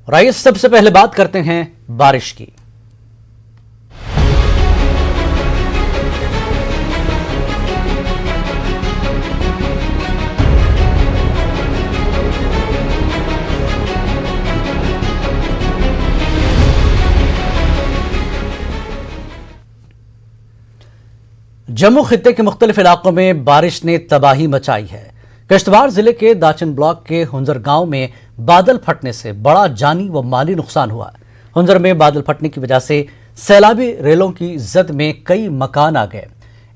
और आइए सबसे पहले बात करते हैं बारिश की। जम्मू खित्ते के मुख्तलिफ इलाकों में बारिश ने तबाही मचाई है। किश्तवाड़ जिले के दाचन ब्लॉक के हुंजर गांव में बादल फटने से बड़ा जानी व माली नुकसान हुआ। हुंजर में बादल फटने की वजह से सैलाबी रेलों की जद में कई मकान आ गए।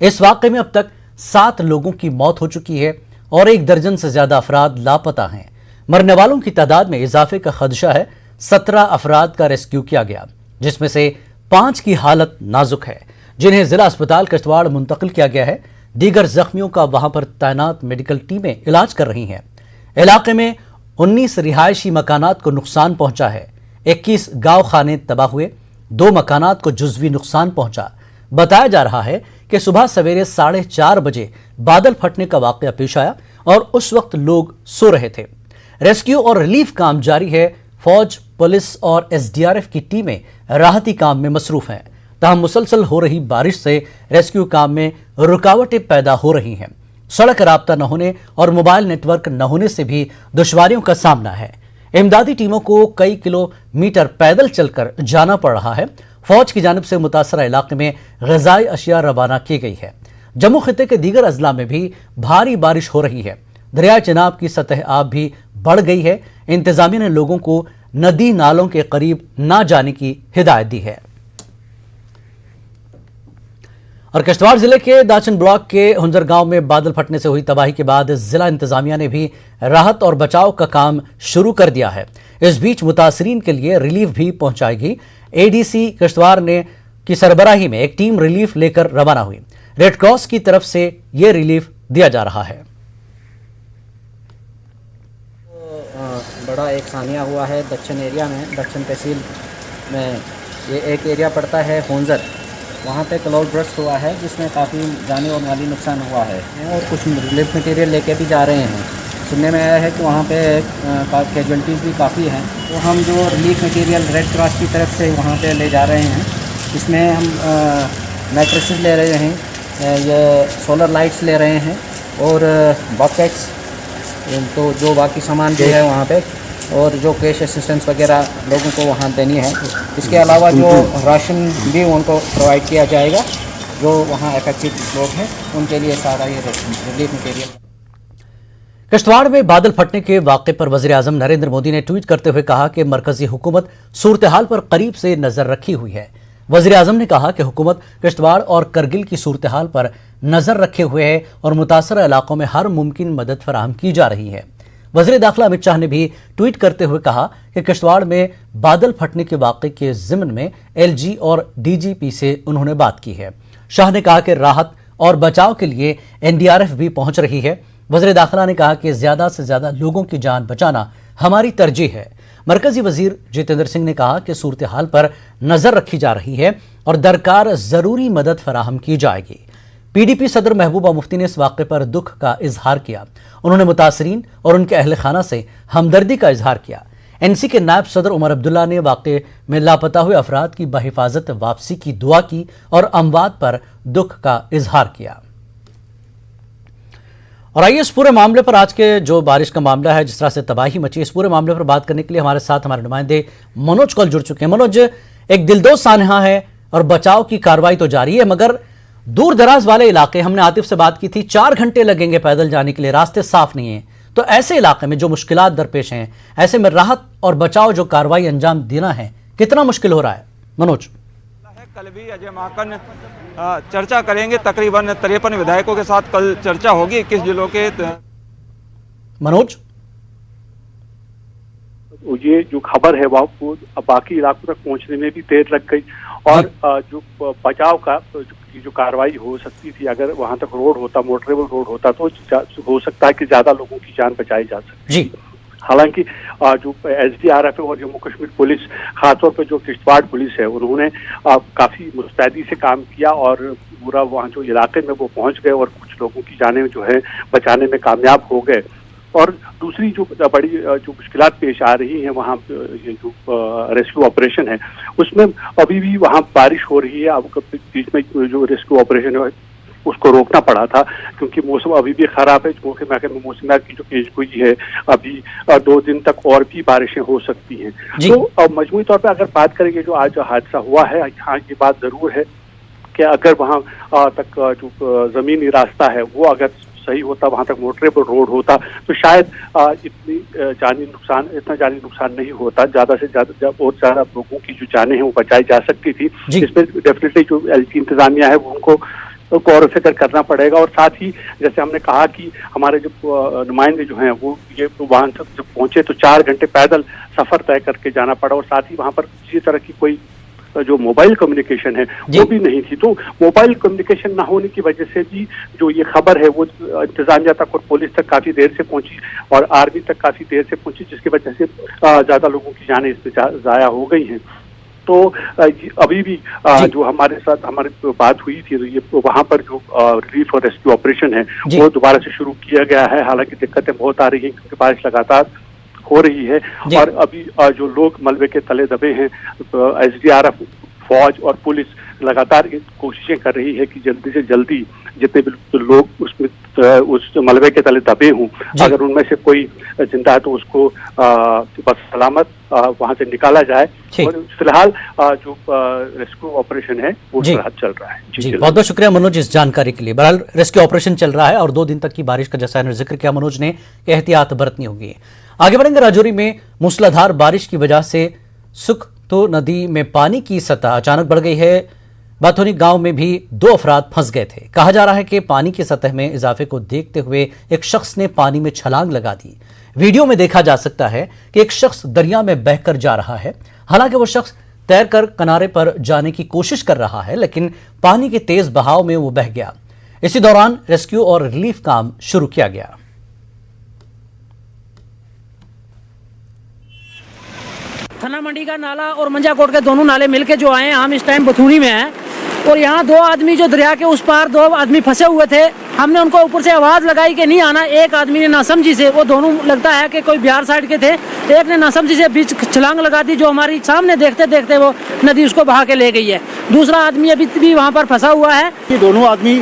इस वाकये में अब तक 7 लोगों की मौत हो चुकी है और 1 दर्जन से ज्यादा अफराद लापता हैं। मरने वालों की तादाद में इजाफे का खदशा है। 17 अफराद का रेस्क्यू किया गया, जिसमें से 5 की हालत नाजुक है, जिन्हें जिला अस्पताल किश्तवाड़ मुंतकिल किया गया है। दीगर जख्मियों का वहां पर तैनात मेडिकल टीमें इलाज कर रही हैं। इलाके में 19 रिहायशी मकानात को नुकसान पहुंचा है। 21 गांव खाने तबाह हुए, 2 मकानात को जुज़वी नुकसान पहुंचा। बताया जा रहा है कि सुबह सवेरे 4:30 बजे बादल फटने का वाकया पेश आया और उस वक्त लोग सो रहे थे। रेस्क्यू और रिलीफ काम जारी है। फौज, पुलिस और SDRF की टीमें राहती काम में मसरूफ हैं। तहम मुसलसल हो रही बारिश से रेस्क्यू काम में रुकावटें पैदा हो रही हैं। सड़क राब्ता न होने और मोबाइल नेटवर्क न होने से भी दुश्वारियों का सामना है। इमदादी टीमों को कई किलोमीटर पैदल चलकर जाना पड़ रहा है। फौज की जानिब से मुतासरा इलाके में ग़िज़ाई अशिया रवाना की गई है। जम्मू खित्ते के दीगर अजला में भी भारी बारिश हो रही है। दरिया चिनाब की सतह आब भी बढ़ गई है। इंतजामिया ने लोगों को नदी नालों के करीब न जाने की हिदायत दी है। और किश्तवाड़ जिले के दाचन ब्लॉक के हुंजर गांव में बादल फटने से हुई तबाही के बाद जिला इंतजामिया ने भी राहत और बचाव का काम शुरू कर दिया है। इस बीच मुतासरीन के लिए रिलीफ भी पहुंचाएगी। ADC किश्तवाड़ ने की सरबराही में एक टीम रिलीफ लेकर रवाना हुई। रेड क्रॉस की तरफ से यह रिलीफ दिया जा रहा है। बड़ा एक सानिया हुआ है दक्षिण एरिया में, दक्षिण तहसील में ये एक एरिया पड़ता है हुंजर। वहाँ पे क्लाउड बर्स्ट हुआ है जिसमें काफ़ी जानी और माली नुकसान हुआ है और कुछ रिलीफ मटेरियल लेके भी जा रहे हैं। सुनने में आया है कि वहाँ पे कैजुअल्टीज़ भी काफ़ी हैं। तो हम जो रिलीफ मटेरियल रेड क्रॉस की तरफ से वहाँ पे ले जा रहे हैं, इसमें हम मैट्रेसेस ले रहे हैं, ये सोलर लाइट्स ले रहे हैं और बकेट्स, तो जो बाकी सामान भी है वहाँ पे, और जो कैश असिस्टेंस वगैरह लोगों को वहाँ देनी है। इसके अलावा जो राशन भी उनको प्रोवाइड किया जाएगा, जो वहाँ अफेक्टेड लोग हैं उनके लिए सारा ये रिलीफ मटेरियल। किश्तवाड़ में बादल फटने के वाक़े पर वज़ीर आज़म नरेंद्र मोदी ने ट्वीट करते हुए कहा कि मरकजी हुकूमत सूरत हाल पर करीब से नजर रखी हुई है। वज़ीर आज़म ने कहा कि हुकूमत किश्तवाड़ और करगिल की सूरत हाल पर नजर रखे हुए है और मुतासरा इलाकों में हर मुमकिन मदद फराहम की जा रही है। वज़ीर दाखिला अमित शाह ने भी ट्वीट करते हुए कहा कि किश्तवाड़ में बादल फटने के वाक़े के ज़िम्न में LG और DGP से उन्होंने बात की है। शाह ने कहा कि राहत और बचाव के लिए NDRF भी पहुंच रही है। वज़ीर दाखिला ने कहा कि ज़्यादा से ज़्यादा लोगों की जान बचाना हमारी तरजीह है। मरकजी वज़ीर जितेंद्र सिंह ने कहा कि सूरत हाल पर नज़र रखी जा रही है और दरकार ज़रूरी मदद फराहम की जाएगी। PDP सदर महबूबा मुफ्ती ने इस वाक़े पर दुख का इजहार किया। उन्होंने मुतासरीन और उनके अहल खाना से हमदर्दी का इजहार किया। NC के नायब सदर उमर अब्दुल्ला ने वाक़े में लापता हुए अफराद की बहिफाजत वापसी की दुआ की और अमवात पर दुख का इजहार किया। और आइए इस पूरे मामले पर, आज के जो बारिश का मामला है, जिस तरह से तबाही मची, इस पूरे मामले पर बात करने के लिए हमारे साथ हमारे नुमाइंदे मनोज कौल जुड़ चुके हैं। मनोज, एक दिलदोज सानहा है और बचाव की कार्रवाई तो जारी है, मगर दूर दराज वाले इलाके, हमने आतिफ से बात की थी, 4 घंटे लगेंगे पैदल जाने के लिए, रास्ते साफ नहीं हैं। तो ऐसे इलाके में जो मुश्किलात दरपेश हैं, ऐसे में राहत और बचाव जो कार्रवाई अंजाम देना है, कितना मुश्किल हो रहा है मनोज? कल भी अजय माकन चर्चा करेंगे। तकरीबन 53 विधायकों के साथ कल चर्चा होगी 21 जिलों के। मनोज, ये जो खबर है वो बाकी इलाकों तक पहुंचने में भी देर लग गई और जो बचाव का जो कार्रवाई हो सकती थी, अगर वहां तक रोड होता, मोटरेबल रोड होता, तो हो सकता है कि ज्यादा लोगों की जान बचाई जा सकती जी। हालांकि जो SDRF और जम्मू कश्मीर पुलिस, खासतौर पर जो किश्तवाड़ पुलिस है, उन्होंने काफी मुस्तैदी से काम किया और पूरा वहाँ जो इलाके में वो पहुंच गए और कुछ लोगों की जानें जो है बचाने में कामयाब हो गए। और दूसरी जो बड़ी जो मुश्किलात पेश आ रही हैं वहाँ ये जो रेस्क्यू ऑपरेशन है उसमें अभी भी वहाँ बारिश हो रही है। अब बीच में जो रेस्क्यू ऑपरेशन है उसको रोकना पड़ा था क्योंकि मौसम अभी भी खराब है। मौसम की जो पेशगोई है अभी 2 दिन तक और भी बारिशें हो सकती हैं। तो मजमूई तौर पर अगर बात करेंगे जो आज हादसा हुआ है, हाँ ये बात जरूर है कि अगर वहाँ तक जो जमीनी रास्ता है वो अगर सही होता, वहाँ तक मोटरेबल रोड होता तो शायद इतना जानी नुकसान नहीं होता। ज़्यादा से ज़्यादा और ज़्यादा लोगों की जो जानें हैं वो बचाई जा सकती थी। इसमें डेफिनेटली जो एलजी इंतजामिया है वो उनको गौर और फिक्र करना पड़ेगा। और साथ ही जैसे हमने कहा कि हमारे जो नुमाइंदे जो हैं वो ये वहाँ तक जब पहुँचे तो 4 घंटे पैदल सफ़र तय करके जाना पड़ा और साथ ही वहाँ पर किसी तरह की कोई जो मोबाइल कम्युनिकेशन है वो भी नहीं थी। तो मोबाइल कम्युनिकेशन ना होने की वजह से भी जो ये खबर है वो इंतजामिया तक और पुलिस तक काफ़ी देर से पहुंची और आर्मी तक काफ़ी देर से पहुंची, जिसकी वजह से ज़्यादा लोगों की जानें इसमें ज़ाया हो गई हैं। तो अभी भी जो हमारे साथ हमारी बात हुई थी, तो ये वहाँ पर जो रिलीफ और रेस्क्यू ऑपरेशन है वो दोबारा से शुरू किया गया है। हालांकि दिक्कतें बहुत आ रही हैं क्योंकि बारिश लगातार हो रही है और अभी जो लोग मलबे के तले दबे हैं, SDRF, फौज और पुलिस लगातार कोशिशें कर रही है कि जल्दी से जल्दी जितने भी लोग उसमें उस मलबे के तले दबे हों, अगर उनमें से कोई जिंदा है तो उसको बस सलामत वहां से निकाला जाए। और फिलहाल जो रेस्क्यू ऑपरेशन है वो चल रहा है। जी बहुत बहुत शुक्रिया मनोज इस जानकारी के लिए। बहरहाल रेस्क्यू ऑपरेशन चल रहा है और 2 दिन तक की बारिश का जैसा जिक्र किया मनोज ने, एहतियात बरतनी होगी। आगे बढ़ेंगे। राजौरी में मूसलाधार बारिश की वजह से सुखतो नदी में पानी की सतह अचानक बढ़ गई है। बाथोनी गांव में भी 2 अफराद फंस गए थे। कहा जा रहा है कि पानी की सतह में इजाफे को देखते हुए एक शख्स ने पानी में छलांग लगा दी। वीडियो में देखा जा सकता है कि एक शख्स दरिया में बहकर जा रहा है। हालांकि वो शख्स तैरकर किनारे पर जाने की कोशिश कर रहा है, लेकिन पानी के तेज बहाव में वो बह गया। इसी दौरान रेस्क्यू और रिलीफ काम शुरू किया गया। थना मंडी का नाला और मंजाकोट के दोनों नाले मिलके जो आए हैं, हम इस टाइम बथूनी में हैं और यहाँ 2 आदमी जो दरिया के उस पार 2 आदमी फंसे हुए थे। हमने उनको ऊपर से आवाज़ लगाई कि नहीं आना। एक आदमी ने नासमझी से, वो दोनों लगता है कि कोई बिहार साइड के थे, एक ने नासमझी से बीच छलांग लगा दी जो हमारी सामने देखते देखते वो नदी उसको बहा के ले गई है। दूसरा आदमी अभी भी वहाँ पर फंसा हुआ है। ये दोनों आदमी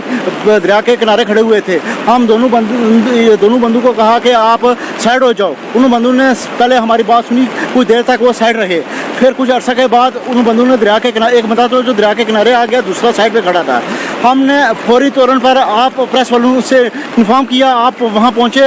दरिया के किनारे खड़े हुए थे। हम दोनों बंधु को कहा कि आप साइड हो जाओ। उन बंधु ने पहले हमारी बात सुनी, कुछ देर तक वो साइड रहे। फिर कुछ अर्सा के बाद उन बंधु ने दरिया के किनारे, एक बंदा तो जो दरिया के किनारे आ गया, दूसरा साइड पे खड़ा था। हमने फौरी तौर पर आप प्रेस वालों से इन्फॉर्म किया, आप वहाँ पहुँचे।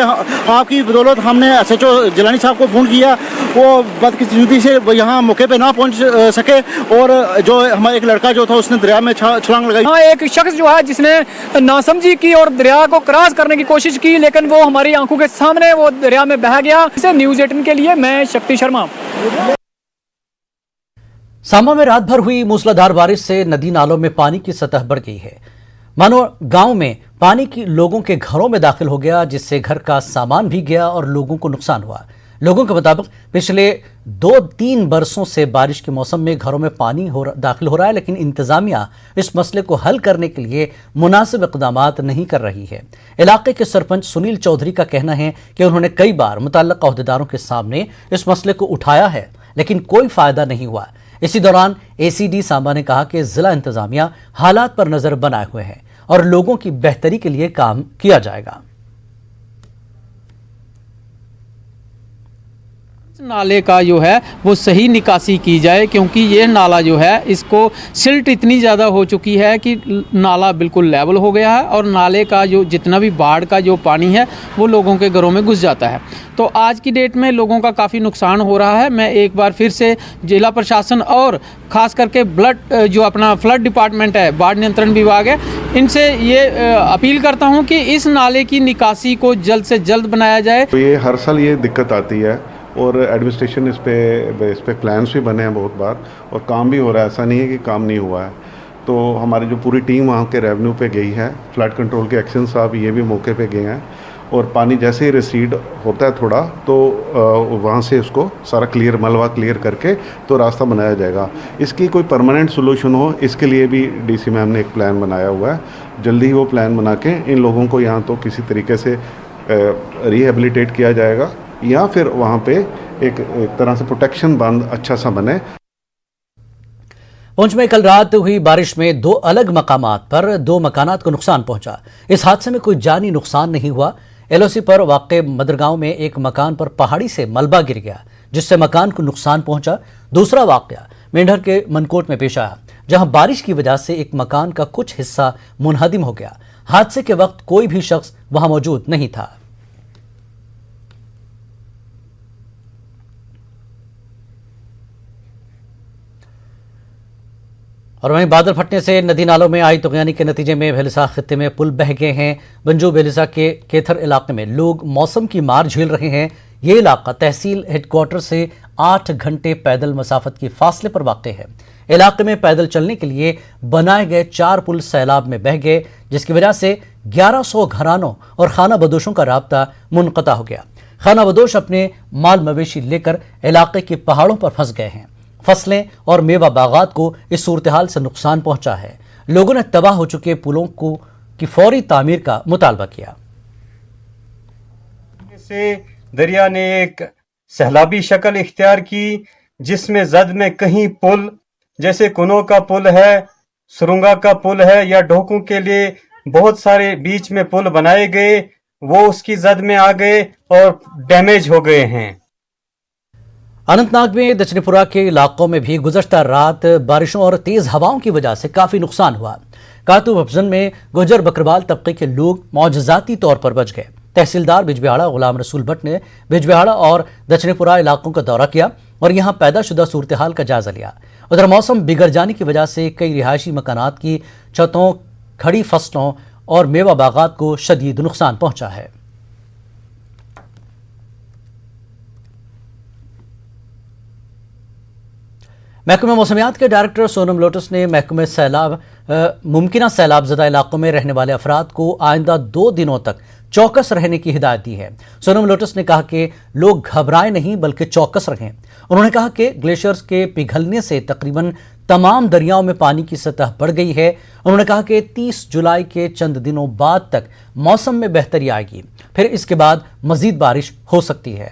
आपकी बदौलत हमने SHO जिलानी साहब को फ़ोन किया, वो बदकिस्मती से यहाँ मौके पे ना पहुँच सके और जो हमारा एक लड़का जो था उसने दरिया में छलांग लगाई। हाँ, एक शख्स जो है जिसने नासमझी की और दरिया को क्रॉस करने की कोशिश की, लेकिन वो हमारी आंखों के सामने वो दरिया में बह गया। इसे न्यूज़ 18 के लिए मैं शक्ति शर्मा। सांबा में रात भर हुई मूसलाधार बारिश से नदी नालों में पानी की सतह बढ़ गई है। मानो गांव में पानी की लोगों के घरों में दाखिल हो गया, जिससे घर का सामान भी गया और लोगों को नुकसान हुआ। लोगों के मुताबिक पिछले 2-3 बरसों से बारिश के मौसम में घरों में पानी दाखिल हो रहा है, लेकिन इंतजामिया इस मसले को हल करने के लिए मुनासिब इक़दामात नहीं कर रही है। इलाके के सरपंच सुनील चौधरी का कहना है कि उन्होंने कई बार मुतल्लिक़ अहदेदारों के सामने इस मसले को उठाया है, लेकिन कोई फायदा नहीं हुआ। इसी दौरान ACD सांबा ने कहा कि जिला इंतजामिया हालात पर नजर बनाए हुए है और लोगों की बेहतरी के लिए काम किया जाएगा। नाले का जो है वो सही निकासी की जाए, क्योंकि ये नाला जो है इसको सिल्ट इतनी ज़्यादा हो चुकी है कि नाला बिल्कुल लेवल हो गया है और नाले का जो जितना भी बाढ़ का जो पानी है वो लोगों के घरों में घुस जाता है। तो आज की डेट में लोगों का काफ़ी नुकसान हो रहा है। मैं एक बार फिर से जिला प्रशासन और ख़ास करके जो अपना फ्लड डिपार्टमेंट है, बाढ़ नियंत्रण विभाग है, इनसे ये अपील करता हूँ कि इस नाले की निकासी को जल्द से जल्द बनाया जाए। तो ये हर साल ये दिक्कत आती है और एडमिनिस्ट्रेशन इस पे प्लान्स भी बने हैं बहुत बार और काम भी हो रहा है। ऐसा नहीं है कि काम नहीं हुआ है। तो हमारी जो पूरी टीम वहाँ के रेवेन्यू पे गई है, फ्लड कंट्रोल के एक्शन साहब ये भी मौके पे गए हैं और पानी जैसे ही रिसीड होता है थोड़ा तो वहाँ से उसको सारा मलबा क्लियर करके तो रास्ता बनाया जाएगा। इसकी कोई परमानेंट सोल्यूशन हो, इसके लिए भी DC मैम ने एक प्लान बनाया हुआ है। जल्दी ही वो प्लान बना के इन लोगों को यहाँ तो किसी तरीके से रिहेबिलिटेट किया जाएगा या फिर वहाँ पे एक तरह से प्रोटेक्शन बांध अच्छा सा बने। पुंछ में कल रात हुई बारिश में 2 अलग मकामात पर 2 मकानात को नुकसान पहुंचा। इस हादसे में कोई जानी नुकसान नहीं हुआ। एलओसी पर वाक़े मदरगांव में एक मकान पर पहाड़ी से मलबा गिर गया, जिससे मकान को नुकसान पहुंचा। दूसरा वाक़या मेंढर के मनकोट में पेश आया, जहां बारिश की वजह से एक मकान का कुछ हिस्सा मुनहदिम हो गया। हादसे के वक्त कोई भी शख्स वहां मौजूद नहीं था। और वहीं बादल फटने से नदी नालों में आई तुगयानी के नतीजे में भेलिसा खित्ते में पुल बह गए हैं। बंजू भेलिसा के केथर इलाके में लोग मौसम की मार झेल रहे हैं। ये इलाका तहसील हेडक्वार्टर से 8 घंटे पैदल मसाफत के फासले पर वाक़ है। इलाके में पैदल चलने के लिए बनाए गए 4 पुल सैलाब में बह गए, जिसकी वजह से 1100 घरानों और खाना बदोशों का राब्ता मुनक़ता हो गया। खाना बदोश अपने माल मवेशी लेकर इलाके के पहाड़ों पर फंस गए हैं। फसलें और मेवा बागात को इस सूरत हाल से नुकसान पहुंचा है। लोगों ने तबाह हो चुके पुलों की फौरी तामीर का मुतालबा किया। से दरिया ने एक सैलाबी शक्ल इख्तियार की, जिसमें जद में कहीं पुल जैसे कुनो का पुल है, सुरुंगा का पुल है या ढोकों के लिए बहुत सारे बीच में पुल बनाए गए, वो उसकी जद में आ गए और डैमेज हो गए हैं। अनंतनाग में दक्षिणपुरा के इलाकों में भी गुज़श्ता रात बारिशों और तेज हवाओं की वजह से काफी नुकसान हुआ। कातू अफजन में गुजर बकरवाल तबके के लोग मौजज़ाती तौर पर बच गए। तहसीलदार बिजबिहाड़ा गुलाम रसूल भट्ट ने बिजबिहाड़ा और दक्षिणपुरा इलाकों का दौरा किया और यहां पैदाशुदा सूरत हाल का जायजा लिया। उधर मौसम बिगड़ जाने की वजह से कई रिहायशी मकानात की छतों, खड़ी फसलों और मेवा बागात को शदीद नुकसान पहुंचा है। महकमा मौसमियात के डायरेक्टर सोनम लोटस ने महकमे मुमकिन सैलाबज़दा इलाकों में रहने वाले अफराद को आइंदा 2 दिनों तक चौकस रहने की हिदायत दी है। सोनम लोटस ने कहा कि लोग घबराएं नहीं बल्कि चौकस रहें। उन्होंने कहा कि ग्लेशियर्स के पिघलने से तकरीबन तमाम दरियाओं में पानी की सतह बढ़ गई है। उन्होंने कहा कि 30 जुलाई के चंद दिनों बाद तक मौसम में बेहतरी आएगी, फिर इसके बाद मजीद बारिश हो सकती है।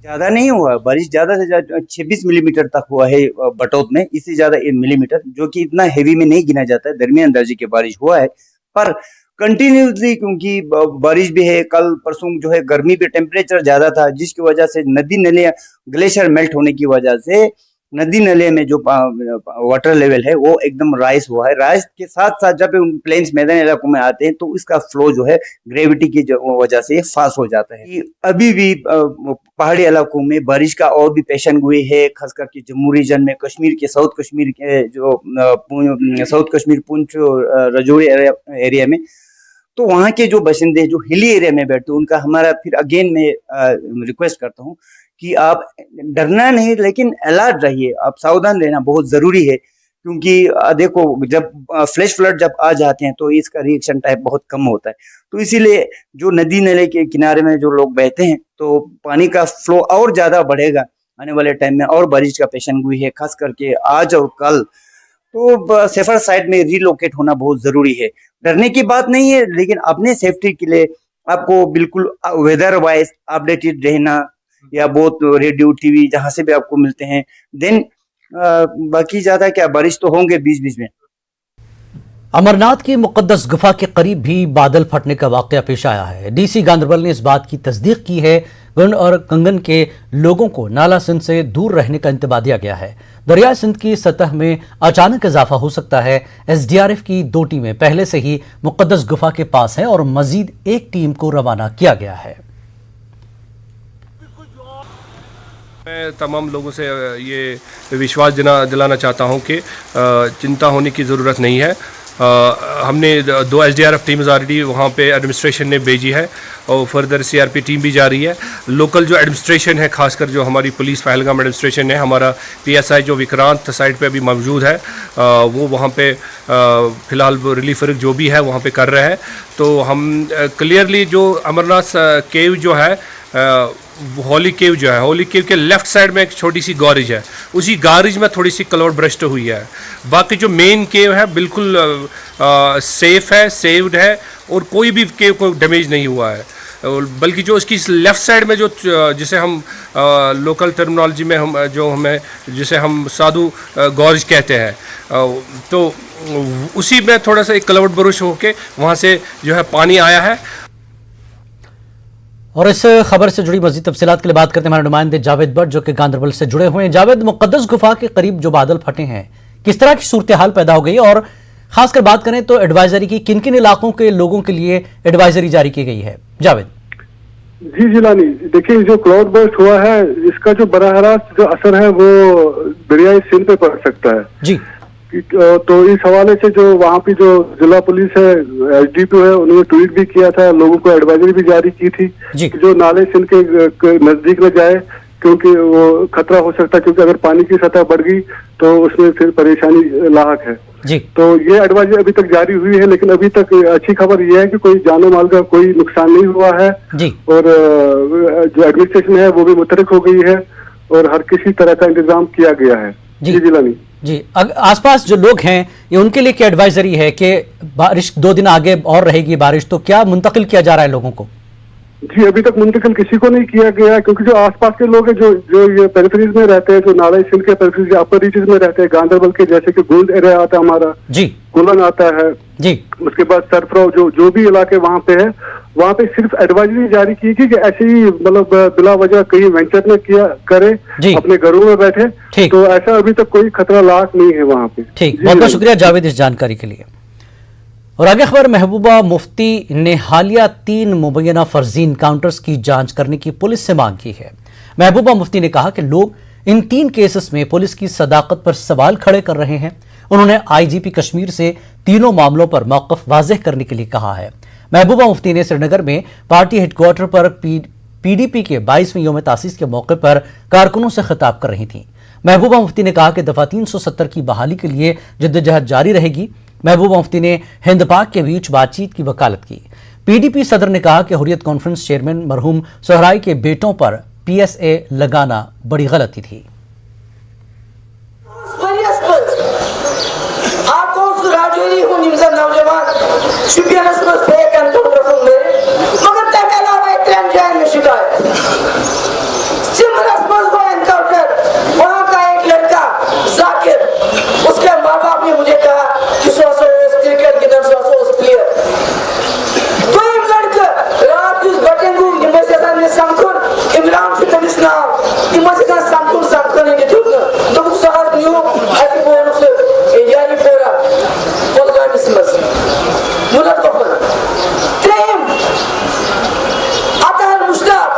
ज्यादा नहीं हुआ बारिश, ज्यादा से ज्यादा 26 मिलीमीटर तक हुआ है बटौत में, इससे ज्यादा 1 मिलीमीटर, जो कि इतना हेवी में नहीं गिना जाता है, दरमियान दर्जे की बारिश हुआ है। पर कंटिन्यूसली क्योंकि बारिश भी है, कल परसों जो है गर्मी भी टेम्परेचर ज्यादा था, जिसकी वजह से नदी नले ग्लेशियर मेल्ट होने की वजह से नदी नले में जो वाटर लेवल है वो एकदम राइज हुआ है। राइज के साथ साथ जब प्लेन्स मैदानी इलाकों में आते हैं तो इसका फ्लो जो है ग्रेविटी की वजह से फास्ट हो जाता है। अभी भी पहाड़ी इलाकों में बारिश का और भी पेशन हुई है, खास करके जम्मू रीजन में, कश्मीर के साउथ कश्मीर के जो साउथ कश्मीर पुंछ रजौरी एरिया में, तो वहाँ के जो बशिंदे जो हिली एरिया में बैठते हैं उनका हमारा फिर अगेन मैं रिक्वेस्ट करता हूँ कि आप डरना नहीं लेकिन अलर्ट रहिए, आप सावधान रहना बहुत जरूरी है। क्योंकि देखो जब फ्लैश फ्लड जब आ जाते हैं तो इसका रिएक्शन टाइम बहुत कम होता है, तो इसीलिए जो नदी नाले के किनारे में जो लोग बहते हैं तो पानी का फ्लो और ज्यादा बढ़ेगा आने वाले टाइम में, और बारिश का पेशन हुई है खास करके आज और कल, तो सेफर साइड में रिलोकेट होना बहुत जरूरी है। डरने की बात नहीं है, लेकिन अपने सेफ्टी के लिए आपको बिल्कुल वेदर वाइज अपडेटेड रहना, या बहुत रेडियो टीवी जहां से भी आपको मिलते हैं, देन बाकी ज्यादा क्या बारिश तो होंगे बीच बीच में। अमरनाथ की मुकद्दस गुफा के करीब भी बादल फटने का वाकया पेश आया है। डीसी गांधरबल ने इस बात की तस्दीक की है। गुंड और कंगन के लोगों को नाला सिंध से दूर रहने का इंतबा दिया गया है। दरिया सिंध की सतह में अचानक इजाफा हो सकता है। SDRF की 2 टीमें पहले से ही मुकद्दस गुफा के पास हैं और मजीद एक टीम को रवाना किया गया है। मैं तमाम लोगों से ये विश्वास दिलाना चाहता हूं कि चिंता होने की ज़रूरत नहीं है। हमने 2 SDRF टीम्स ऑलरेडी वहाँ पे एडमिनिस्ट्रेशन ने भेजी है और फर्दर CRP टीम भी जा रही है। लोकल जो एडमिनिस्ट्रेशन है, खासकर जो हमारी पुलिस पहलगाम एडमिनिस्ट्रेशन है, हमारा PSI जो विक्रांत साइड पे अभी मौजूद है, वो वहाँ पे फ़िलहाल रिलीफ वर्क जो भी है वहाँ पे कर रहे हैं। तो हम क्लियरली जो अमरनाथ केव जो है, होली केव जो है, होली केव के लेफ्ट साइड में एक छोटी सी गॉरेज है, उसी गॉरेज में थोड़ी सी क्लाउड ब्रस्ट हुई है। बाकी जो मेन केव है बिल्कुल सेफ है, सेव्ड है और कोई भी कोई डैमेज नहीं हुआ है, बल्कि जो इसकी लेफ़्ट साइड में जो जिसे हम लोकल टर्मिनोलॉजी में जिसे हम साधु गॉर्ज कहते हैं, तो उसी में थोड़ा सा एक क्लाउड बरुश होके वहाँ से जो है पानी आया है। और इस खबर से जुड़ी मजीद तफसीलात के लिए बात करते हैं हमारे नुमाइंदे जावेद भट्ट जो कि गांधरबल से जुड़े हुए हैं। जावेद, मुकद्दस गुफा के करीब जो बादल फटे हैं, किस तरह की सूरत हाल पैदा हो गई, और खासकर बात करें तो एडवाइजरी की किन किन इलाकों के लोगों के लिए एडवाइजरी जारी की गई है? जावेद जी जिलानी, देखिए जो क्लाउड बर्स्ट हुआ है इसका जो बराह रास्त जो असर है वो दरियाई सिंध पे पड़ सकता है जी। तो इस हवाले से जो वहाँ पे जो जिला पुलिस है, एसडीपीओ है, उन्होंने ट्वीट भी किया था, लोगों को एडवाइजरी भी जारी की थी कि जो नाले सिंध के नजदीक न जाए, क्योंकि वो खतरा हो सकता है, क्योंकि अगर पानी की सतह बढ़ गई तो उसमें फिर परेशानी लाहक है जी। तो ये एडवाइजरी अभी तक जारी हुई है, लेकिन अभी तक अच्छी खबर यह है कि कोई जानो माल का कोई नुकसान नहीं हुआ है जी। और जो एडमिनिस्ट्रेशन है वो भी मुतरक हो गई है और हर किसी तरह का इंतजाम किया गया है जी जिलानी जी। आसपास जो लोग हैं ये उनके लिए क्या एडवाइजरी है कि बारिश 2 दिन आगे और रहेगी बारिश, तो क्या मुंतकिल किया जा रहा है लोगों को? जी अभी तक मुंतकिल किसी को नहीं किया गया है, क्योंकि जो आसपास के लोग हैं जो ये पेरिफेरीज में रहते हैं, जो नाला सिंध के पेरिफेरीज अपर रीचेस में रहते हैं, गांधरबल के जैसे कि गुंड एरिया आता है हमारा जी, कुलन आता है जी, उसके बाद सरफराव जो भी इलाके वहाँ पे है, वहाँ पे सिर्फ एडवाइजरी जारी की कि ऐसे ही मतलब बिला वजह कहीं वेंचर न किया करे, अपने घरों में बैठे, तो ऐसा अभी तक कोई खतरा लाक नहीं है वहाँ पे। ठीक, बहुत बहुत शुक्रिया जावेद इस जानकारी के लिए। और आगे खबर, महबूबा मुफ्ती ने हालिया 3 मुबैना फर्जी इनकाउंटर्स की जांच करने की पुलिस से मांग की है। महबूबा मुफ्ती ने कहा कि लोग इन 3 केसेस में पुलिस की सदाकत पर सवाल खड़े कर रहे हैं। उन्होंने आईजीपी कश्मीर से तीनों मामलों पर मौक़िफ़ वाज़ेह करने के लिए कहा है। महबूबा मुफ्ती ने श्रीनगर में पार्टी हेडक्वार्टर पर पीडीपी के 22वें यौम तासीस के मौके पर कारकुनों से खिताब कर रही थी। महबूबा मुफ्ती ने कहा कि दफा 370 की बहाली के लिए जद्दोजहद जारी रहेगी। महबूबा मुफ्ती ने हिंद पाक के बीच बातचीत की वकालत की। पीडीपी सदर ने कहा कि हुर्रियत कॉन्फ्रेंस चेयरमैन मरहूम सोहराई के बेटों पर पीएसए लगाना बड़ी गलती थी। वहां का एक लड़का जाकिर, उसके माँ बाप ने मुझे कहा कि क्रिकेट गिंदन प्लेयर तो लड़का रात बटेंगू समखुन इमरान तमिस नाव समखुन समखुन दोक सह न्यू अति यारी पोरा कोलगामिस मज मुलत कफन त्रेम अतहल मुश्ताक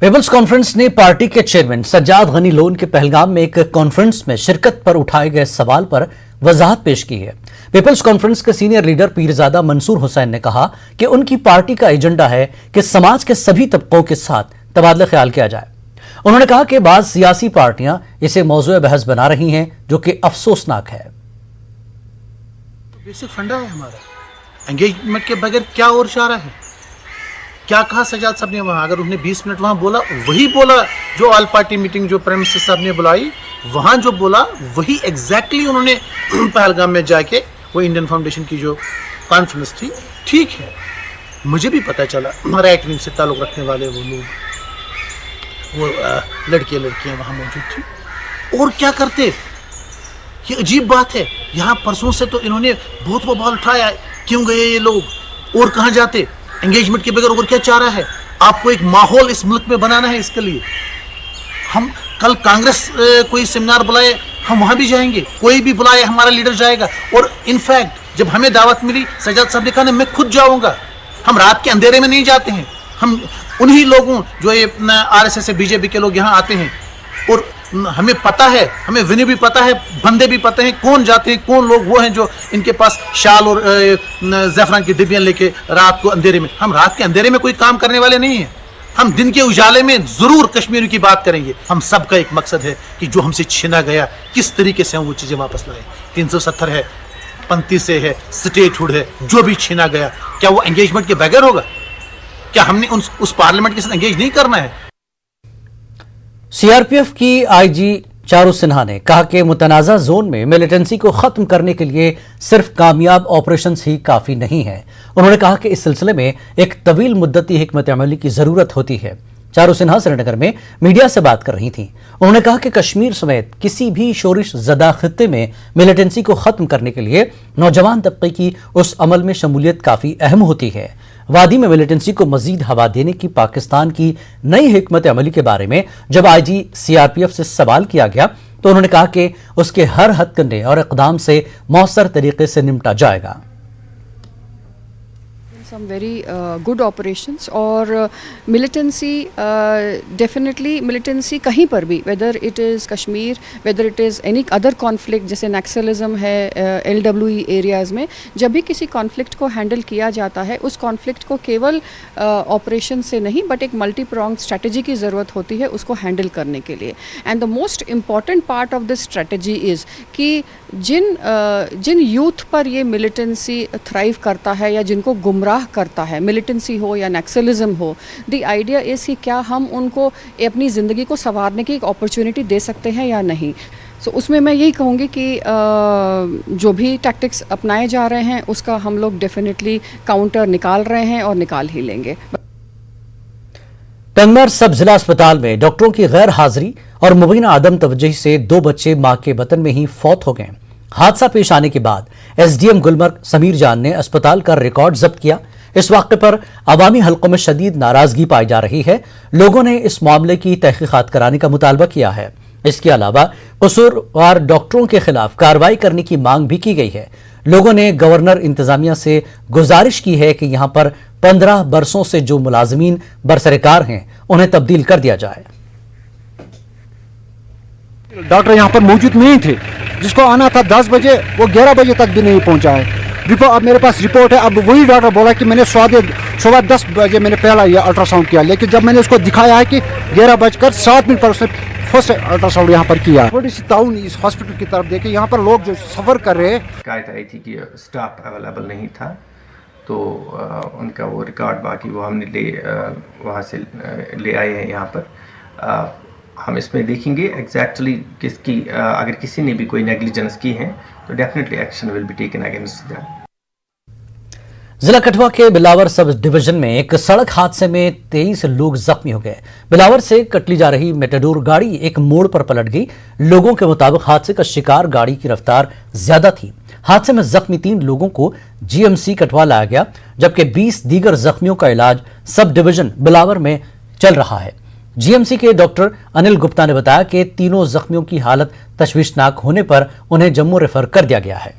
पीपल्स कॉन्फ्रेंस ने पार्टी के चेयरमैन सज्जाद गनी लोन के पहलगाम में एक कॉन्फ्रेंस में शिरकत पर उठाए गए सवाल पर वजाहत पेश की है। पीपल्स कॉन्फ्रेंस के सीनियर लीडर पीरजादा मंसूर हुसैन ने कहा कि उनकी पार्टी का एजेंडा है कि समाज के सभी तबकों के साथ तबादला ख्याल किया जाए। उन्होंने कहा कि बाज़ सियासी पार्टियां इसे मौजूद बहस बना रही हैं, जो कि अफसोसनाक है। बेसिक फंडा है हमारा, एंगेजमेंट के बगैर क्या और चारा है? क्या कहा सजाद साहब ने वहाँ? अगर उन्होंने 20 मिनट वहाँ बोला, वही बोला जो ऑल पार्टी मीटिंग जो प्राइम मिनिस्टर साहब ने बुलाई, वहाँ जो बोला वही एग्जैक्टली उन्होंने पहलगाम में जाके वो इंडियन फाउंडेशन की जो कॉन्फ्रेंस थी, ठीक है, मुझे भी पता चला राइट विंग से ताल्लुक़ रखने वाले वो लोग, वो लड़के लड़कियाँ वहाँ मौजूद थी। और क्या करते? ये अजीब बात है। यहाँ परसों से तो इन्होंने बहुत बवाल उठाया, क्यों गए ये लोग और कहाँ जाते? एंगेजमेंट के बगैर और क्या चाह रहा है? आपको एक माहौल इस मुल्क में बनाना है, इसके लिए हम कल कांग्रेस कोई सेमिनार बुलाए, हम वहाँ भी जाएंगे, कोई भी बुलाए हमारा लीडर जाएगा। और इनफैक्ट जब हमें दावत मिली, सजाद साहब ने कहा मैं खुद जाऊँगा। हम रात के अंधेरे में नहीं जाते हैं, हम उन्हीं लोगों जो ये RSS से बीजेपी के लोग यहाँ आते हैं, और हमें पता है, हमें विनय भी पता है, बंदे भी पता है कौन जाते हैं, कौन लोग वो हैं जो इनके पास शाल और ज़ैफ़रान की डिब्बियाँ लेके रात को अंधेरे में। हम रात के अंधेरे में कोई काम करने वाले नहीं हैं, हम दिन के उजाले में ज़रूर कश्मीर की बात करेंगे। हम सब का एक मकसद है कि जो हमसे छीना गया किस तरीके से हम वो चीज़ें वापस लाएँ। 370 है, 35 से है, स्टेटहुड है, जो भी छीना गया, क्या वो एंगेजमेंट के बगैर होगा? क्या हमने उस पार्लियामेंट के साथ एंगेज नहीं करना है? सीआरपीएफ की आईजी चारू सिन्हा ने कहा कि मुतनाज़ा जोन में मिलिटेंसी को खत्म करने के लिए सिर्फ कामयाब ऑपरेशंस ही काफी नहीं है। उन्होंने कहा कि इस सिलसिले में एक तवील मुद्दती हिकमत अमली की जरूरत होती है। चारू सिन्हा श्रीनगर में मीडिया से बात कर रही थी। उन्होंने कहा कि कश्मीर समेत किसी भी शोरिश ज़दा खित्ते में मिलिटेंसी को खत्म करने के लिए नौजवान तबके की उस अमल में शमूलियत काफी अहम होती है। वादी में मिलिटेंसी को मजीद हवा देने की पाकिस्तान की नई हिकमत अमली के बारे में जब आईजी सीआरपीएफ से सवाल किया गया तो उन्होंने कहा कि उसके हर हथकंडे और इक़दाम से मौसर तरीके से निपटा जाएगा। some very good operations और militancy definitely militancy कहीं पर भी, whether it is Kashmir, whether it is any other conflict जैसे नक्सलिज्म है LWE areas में, जब भी किसी conflict को handle किया जाता है उस conflict को केवल ऑपरेशन से नहीं बट एक मल्टी pronged strategy की ज़रूरत होती है उसको handle करने के लिए। and the most important part of this strategy is कि जिन यूथ पर ये मिलिटेंसी थ्राइव करता है या जिनको गुमराह करता है, मिलिटेंसी हो या नक्सलिज्म हो, द आइडिया इज़ कि क्या हम उनको अपनी ज़िंदगी को संवारने की एक अपॉर्चुनिटी दे सकते हैं या नहीं। सो उसमें मैं यही कहूँगी कि जो भी टैक्टिक्स अपनाए जा रहे हैं उसका हम लोग डेफिनेटली काउंटर निकाल रहे हैं और निकाल ही लेंगे। टंगमर सब जिला अस्पताल में डॉक्टरों की गैर हाजिरी और मुबीना आदम तवज्जोही से 2 बच्चे मां के बतन में ही फौत हो गए। हादसा पेश आने के बाद एसडीएम गुलमर्ग समीर जान ने अस्पताल का रिकॉर्ड जब्त किया। इस वाक़े पर अवामी हल्कों में शदीद नाराजगी पाई जा रही है। लोगों ने इस मामले की तहकीकात कराने का मुतालबा किया है। इसके अलावा कसूरवार डॉक्टरों के खिलाफ कार्रवाई करने की मांग भी की गई है। लोगों ने गवर्नर इंतजामिया से गुजारिश की है कि यहां पर 15 बरसों से जो मुलाजमीन बरसरकार हैं उन्हें तब्दील कर दिया जाए। डॉक्टर यहाँ पर मौजूद नहीं थे, जिसको आना था 10 बजे वो 11 बजे तक भी नहीं पहुँचा है। अब मेरे पास रिपोर्ट है, अब वही डॉक्टर बोला कि मैंने 10 बजे मैंने पहला ये अल्ट्रासाउंड किया, लेकिन जब मैंने उसको दिखाया है कि 11:07 पर उसने फर्स्ट अल्ट्रासाउंड यहाँ पर किया। थोड़ी सी ताउन इस हॉस्पिटल की तरफ देखे, यहाँ पर लोग जो सफ़र कर रहे हैं, शिकायत आई थी कि स्टाफ अवेलेबल नहीं था, तो उनका वो रिकॉर्ड बाकी वो हमने वहाँ से ले आए हैं यहाँ पर। हम इसमें देखेंगे एग्जैक्टली किसकी अगर किसी ने भी कोई नेग्लिजेंस की है तो definitely action will be taken against that. जिला कठुआ के बिलावर सब डिवीजन में एक सड़क हादसे में 23 लोग जख्मी हो गए। बिलावर से कटली जा रही मेटाडोर गाड़ी एक मोड़ पर पलट गई। लोगों के मुताबिक हादसे का शिकार गाड़ी की रफ्तार ज्यादा थी। हादसे में जख्मी 3 लोगों को जीएमसी कठुआ लाया गया, जबकि 20 दीगर जख्मियों का इलाज सब डिवीजन बिलावर में चल रहा है। जीएमसी के डॉक्टर अनिल गुप्ता ने बताया कि तीनों जख्मियों की हालत तशवीशनाक होने पर उन्हें जम्मू रेफर कर दिया गया है।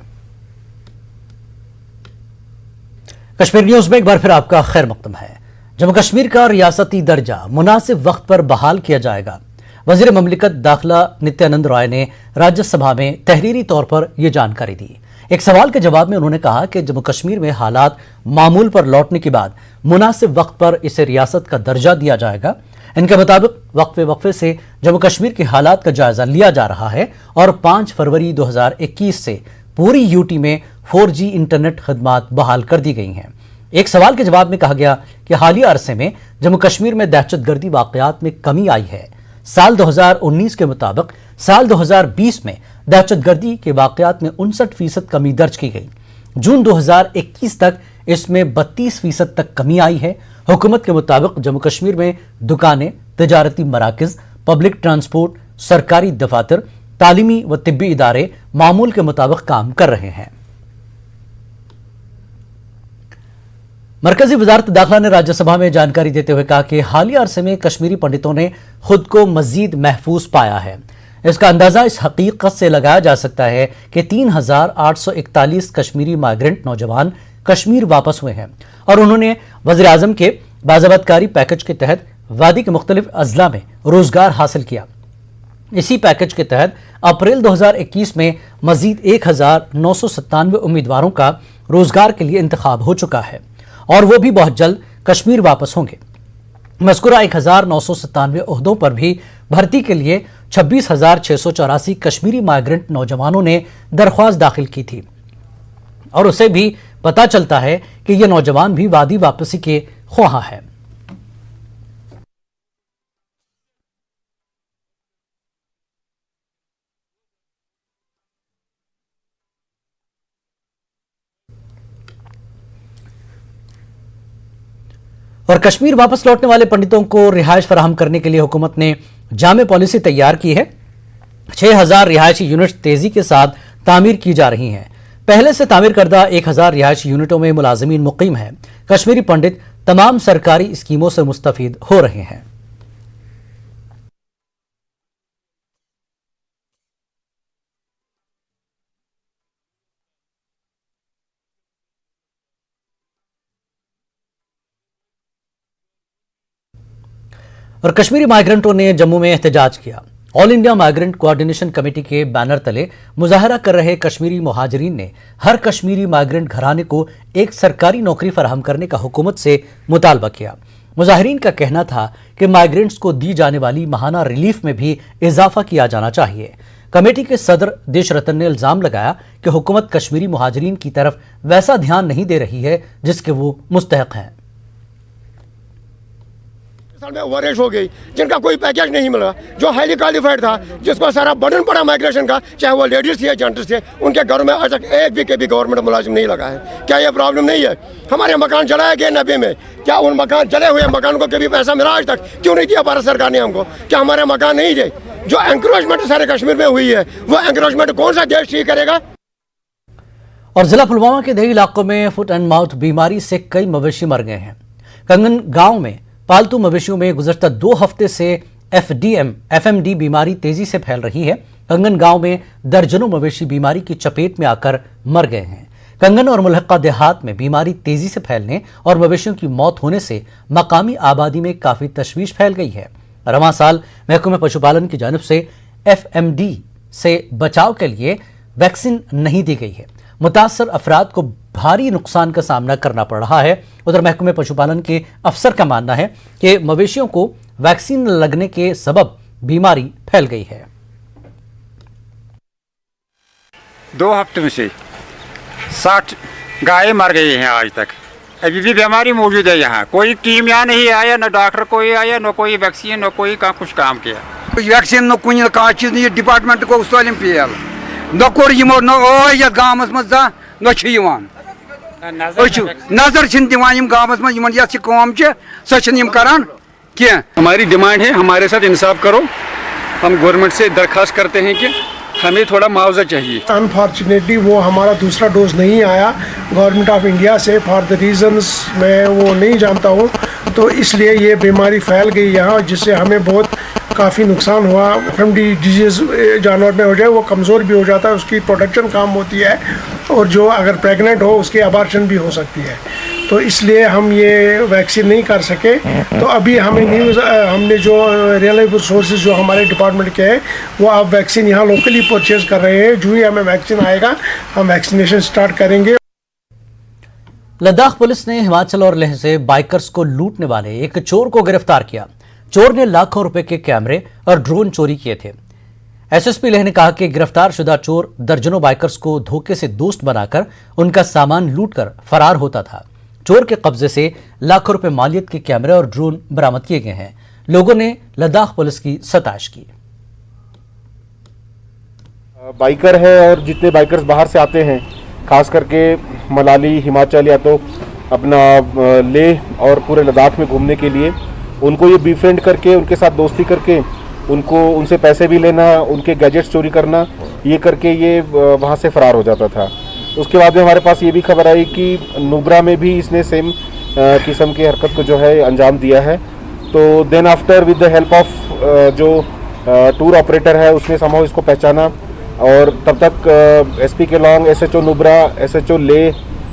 कश्मीर न्यूज में एक बार फिर आपका खैर मकदम है। जम्मू कश्मीर का रियासती दर्जा मुनासिब वक्त पर बहाल किया जाएगा। वजीर ममलिकत दाखिला नित्यानंद राय ने राज्यसभा में तहरीरी तौर पर यह जानकारी दी। एक सवाल के जवाब में उन्होंने कहा कि जम्मू कश्मीर में हालात मामूल पर लौटने के बाद मुनासिब वक्त पर इसे रियासत का दर्जा दिया जाएगा। इनके मुताबिक वक्फे से जम्मू कश्मीर के हालात का जायजा लिया जा रहा है और 5 फरवरी 2021 से पूरी यूटी में 4G इंटरनेट खदमात बहाल कर दी गई हैं। एक सवाल के जवाब में कहा गया कि हालिया अरसे में जम्मू कश्मीर में दहशतगर्दी वाकयात में कमी आई है। साल 2019 के मुताबिक साल 2020 में दहशतगर्दी के वाकयात में 59% कमी दर्ज की गई। जून 2021 तक इसमें 32% तक कमी आई है। हुकूमत के मुताबिक जम्मू कश्मीर में दुकानें, तिजारती मराकज, पब्लिक ट्रांसपोर्ट, सरकारी दफातर, तालीमी व तिब्बी इदारे मामूल के मुताबिक काम कर रहे हैं। मरकजी वजारत दाखिला ने राज्यसभा में जानकारी देते हुए कहा कि हालिया अरसे में कश्मीरी पंडितों ने खुद को मजीद महफूज पाया है। इसका अंदाजा इस हकीकत से लगाया जा सकता है कि 3,841 कश्मीरी माइग्रेंट नौजवान कश्मीर वापस हुए हैं और उन्होंने वज़ीर आज़म के बाज़ाबतकारी पैकेज के तहत वादी के मुख्तलिफ अजला में रोजगार हासिल किया। इसी पैकेज के तहत अप्रैल 2021 में मजीद 1,997 उम्मीदवारों का रोजगार के लिए इंतखाब हो चुका है और वो भी बहुत जल्द कश्मीर वापस होंगे। मज़कूरा 1,997 ओहदों पर भी भर्ती के लिए 26,684 कश्मीरी माइग्रेंट नौजवानों ने दरख्वास्त दाखिल की थी और उसे भी पता चलता है कि ये नौजवान भी वादी वापसी के ख्वाह है। और कश्मीर वापस लौटने वाले पंडितों को रिहाइश फराहम करने के लिए हुकूमत ने जामे पॉलिसी तैयार की है। 6,000 रिहायशी यूनिट तेजी के साथ तामीर की जा रही हैं। पहले से तामीर करदा 1,000 रिहायशी यूनिटों में मुलाजिमीन मुकीम हैं। कश्मीरी पंडित तमाम सरकारी स्कीमों से मुस्तफीद हो रहे हैं। और कश्मीरी माइग्रेंटों ने जम्मू में एहतजाज किया। All India migrant coordination committee के बैनर तले मुजाहरा कर रहे कश्मीरी मुहाजिरीन ने हर कश्मीरी माइग्रेंट घराने को एक सरकारी नौकरी फराहम करने का हुकूमत से मुतालबा किया। मुजाहिरीन का कहना था कि माइग्रेंट्स को दी जाने वाली माहाना रिलीफ में भी इजाफा किया जाना चाहिए। कमेटी के सदर देश रतन ने इल्जाम लगाया कि हुकूमत कश्मीरी मुहाजिरीन की तरफ वैसा ध्यान नहीं दे रही है जिसके वो मुस्तहक हैं। में ओवरएज हो गई, जिनका कोई पैकेज नहीं मिला, जो हाईली क्वालिफाइड था, जिसको सारा बर्डन पड़ा माइग्रेशन का, चाहे वो लेडीज थे जेंट्स थे, उनके घरों में आज तक एक भी के भी गवर्नमेंट मुलाजिम नहीं लगा है। क्या ये प्रॉब्लम नहीं है? हमारे मकान जलाए गए 90 में, क्या उन मकान जले हुए मकान को कभी पैसा मिला आज तक? क्यों नहीं दिया भारत सरकार ने हमको? क्या हमारे मकान नहीं थे? जो एंक्रोचमेंट सारे कश्मीर में हुई है, वो एंक्रोचमेंट कौन सा देश ठीक करेगा? और जिला पुलवामा के देही इलाकों में फुट एंड माउथ बीमारी से कई मवेशी मर गए हैं। कंगन गांव में पालतू मवेशियों में गुज़श्ता 2 हफ्ते से FMD बीमारी तेजी से फैल रही है। कंगन गांव में दर्जनों मवेशी बीमारी की चपेट में आकर मर गए हैं। कंगन और मुल्हक्का देहात में बीमारी तेजी से फैलने और मवेशियों की मौत होने से मकामी आबादी में काफ़ी तशवीश फैल गई है। रवां साल महकमे पशुपालन की जानिब से FMD से बचाव के लिए वैक्सीन नहीं दी गई है। मुतासर अफराद को भारी नुकसान का सामना करना पड़ रहा है। उधर महकमे पशुपालन के अफसर का मानना है कि मवेशियों को वैक्सीन लगने के सबब बीमारी फैल गई है। 2 हफ्ते में से 60 गायें मर गई हैं आज तक। अभी भी बीमारी मौजूद है यहाँ। कोई टीम यहाँ नहीं आया, न डॉक्टर कोई आया, न कोई वैक्सीन, न कोई कुछ काम किया। वैक्सीन न कुछ चीज नहीं डिपार्टमेंट को सालिम पेल न कोर यमो न ये गामस मज न नजर गामस मज कम सम करान क्या। हमारी डिमांड है, हमारे साथ इंसाफ करो। हम गवर्नमेंट से दरखास्त करते हैं कि हमें थोड़ा मुआवजा चाहिए। अनफॉर्चुनेटली वो हमारा दूसरा डोज नहीं आया गवर्नमेंट ऑफ इंडिया से, फॉर द रीजंस मैं वो नहीं जानता हूँ, तो इसलिए ये बीमारी फैल गई यहाँ, जिससे हमें बहुत काफ़ी नुकसान हुआ। FMD डिजीज़ जानवर में हो जाए वो कमज़ोर भी हो जाता है, उसकी प्रोटेक्शन काम होती है, और जो अगर प्रेग्नेंट हो उसकी अबॉर्शन भी हो सकती है। तो इसलिए हम ये वैक्सीन नहीं कर सके। तो अभी हमें न्यूज़ हमने जो रिलायबल सोर्सेज जो हमारे डिपार्टमेंट के हैं वो आप वैक्सीन यहाँ लोकली परचेज कर रहे हैं। जो ही हमें वैक्सीन आएगा हम वैक्सीनेशन स्टार्ट करेंगे। लद्दाख पुलिस ने हिमाचल और लेह से बाइकर्स को लूटने वाले एक चोर को गिरफ्तार किया। चोर ने लाखों रुपए के कैमरे और ड्रोन चोरी किए थे। एसएसपी लेह ने कहा कि गिरफ्तार शुदा चोर दर्जनों बाइकर्स को धोखे से दोस्त बनाकर उनका सामान लूटकर फरार होता था। चोर के कब्जे से लाखों रुपए मालियत के कैमरे और ड्रोन बरामद किए गए हैं। लोगों ने लद्दाख पुलिस की सताश की। बाइकर है और जितने बाइकर्स बाहर से आते हैं, खास करके मनाली, हिमाचल या तो अपना लेह और पूरे लद्दाख में घूमने के लिए, उनको ये बीफ्रेंड करके उनके साथ दोस्ती करके उनसे पैसे भी लेना, उनके गैजेट्स चोरी करना, ये करके ये वहाँ से फरार हो जाता था। उसके बाद में हमारे पास ये भी खबर आई कि नुब्रा में भी इसने सेम किस्म की हरकत को जो है अंजाम दिया है। तो then after with the help of जो टूर ऑपरेटर है उसने समहाउ इसको पहचाना और तब तक एसपी के लॉन्ग, एसएचओ नुब्रा, एसएचओ ले